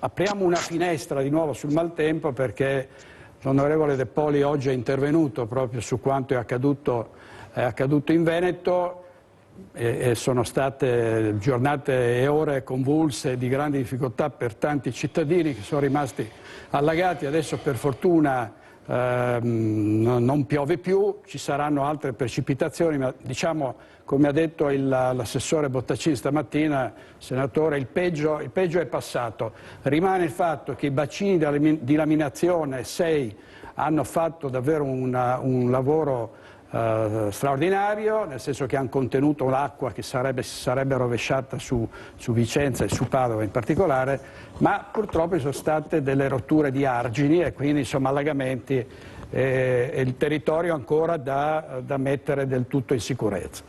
apriamo una finestra di nuovo sul maltempo, perché l'onorevole De Poli oggi è intervenuto proprio su quanto è accaduto in Veneto e sono state giornate e ore convulse di grandi difficoltà per tanti cittadini che sono rimasti allagati. Adesso per fortuna non piove più, ci saranno altre precipitazioni, ma diciamo, come ha detto l'assessore Bottacin stamattina, senatore, il peggio è passato. Rimane il fatto che i bacini di laminazione 6 hanno fatto davvero un lavoro straordinario, nel senso che hanno contenuto l'acqua che si sarebbe rovesciata su Vicenza e su Padova in particolare, ma purtroppo ci sono state delle rotture di argini e quindi insomma allagamenti e il territorio ancora da mettere del tutto in sicurezza.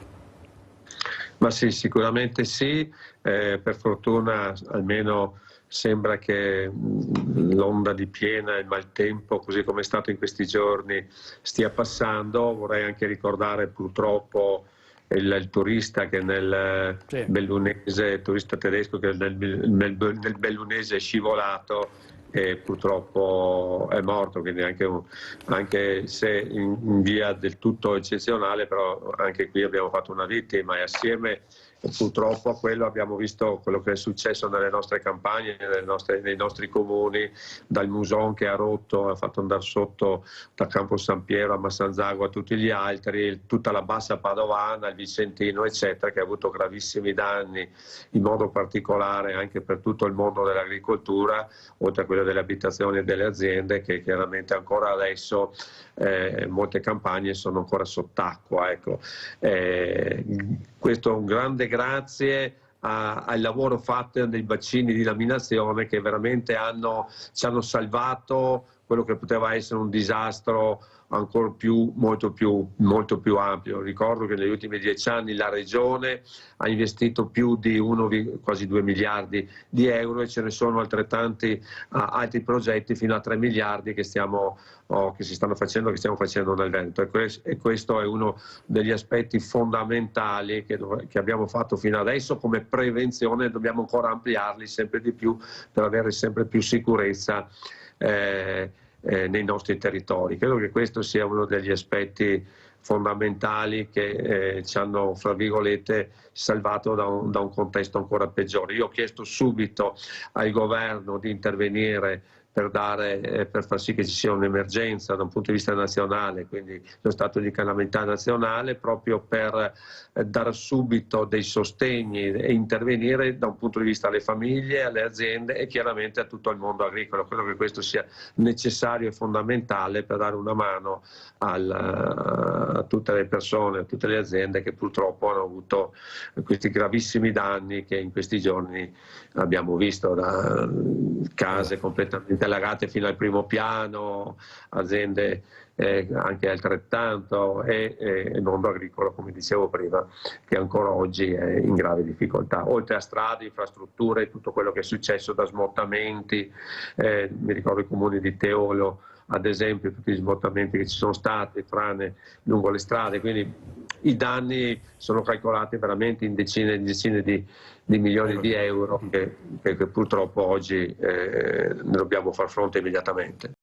Ma sì, sicuramente sì, per fortuna almeno sembra che l'onda di piena e il maltempo, così come è stato in questi giorni, stia passando. Vorrei anche ricordare purtroppo il turista che nel bellunese, turista tedesco che nel bellunese è scivolato e purtroppo è morto, quindi anche se in via del tutto eccezionale, però anche qui abbiamo fatto una vittima e assieme purtroppo a quello abbiamo visto quello che è successo nelle nostre campagne, nei nostri comuni, dal Muson che ha rotto, ha fatto andare sotto da Campo San Piero a Massanzago a tutti gli altri, tutta la bassa padovana, il Vicentino eccetera, che ha avuto gravissimi danni, in modo particolare anche per tutto il mondo dell'agricoltura, oltre a quello delle abitazioni e delle aziende, che chiaramente ancora adesso molte campagne sono ancora sott'acqua. Ecco. Questo è un grande grazie al lavoro fatto dei bacini di laminazione, che veramente ci hanno salvato quello che poteva essere un disastro ancora molto più ampio. Ricordo che negli ultimi 10 anni la Regione ha investito più di quasi 2 miliardi di euro e ce ne sono altrettanti altri progetti fino a 3 miliardi che stiamo facendo nel Veneto, e questo è uno degli aspetti fondamentali che abbiamo fatto fino adesso come prevenzione. Dobbiamo ancora ampliarli sempre di più per avere sempre più sicurezza nei nostri territori. Credo che questo sia uno degli aspetti fondamentali che ci hanno, fra virgolette, salvato da un contesto ancora peggiore. Io ho chiesto subito al governo di intervenire per far sì che ci sia un'emergenza da un punto di vista nazionale, quindi lo stato di calamità nazionale, proprio per dare subito dei sostegni e intervenire da un punto di vista alle famiglie, alle aziende e chiaramente a tutto il mondo agricolo. Credo che questo sia necessario e fondamentale per dare una mano a tutte le persone, a tutte le aziende che purtroppo hanno avuto questi gravissimi danni che in questi giorni abbiamo visto, da case completamente allagate fino al primo piano, aziende anche altrettanto, e il mondo agricolo, come dicevo prima, che ancora oggi è in grave difficoltà, oltre a strade, infrastrutture, tutto quello che è successo da smottamenti. Mi ricordo i comuni di Teolo, ad esempio, tutti gli smottamenti che ci sono stati, frane lungo le strade, quindi i danni sono calcolati veramente in decine e decine di milioni di euro che purtroppo oggi ne dobbiamo far fronte immediatamente.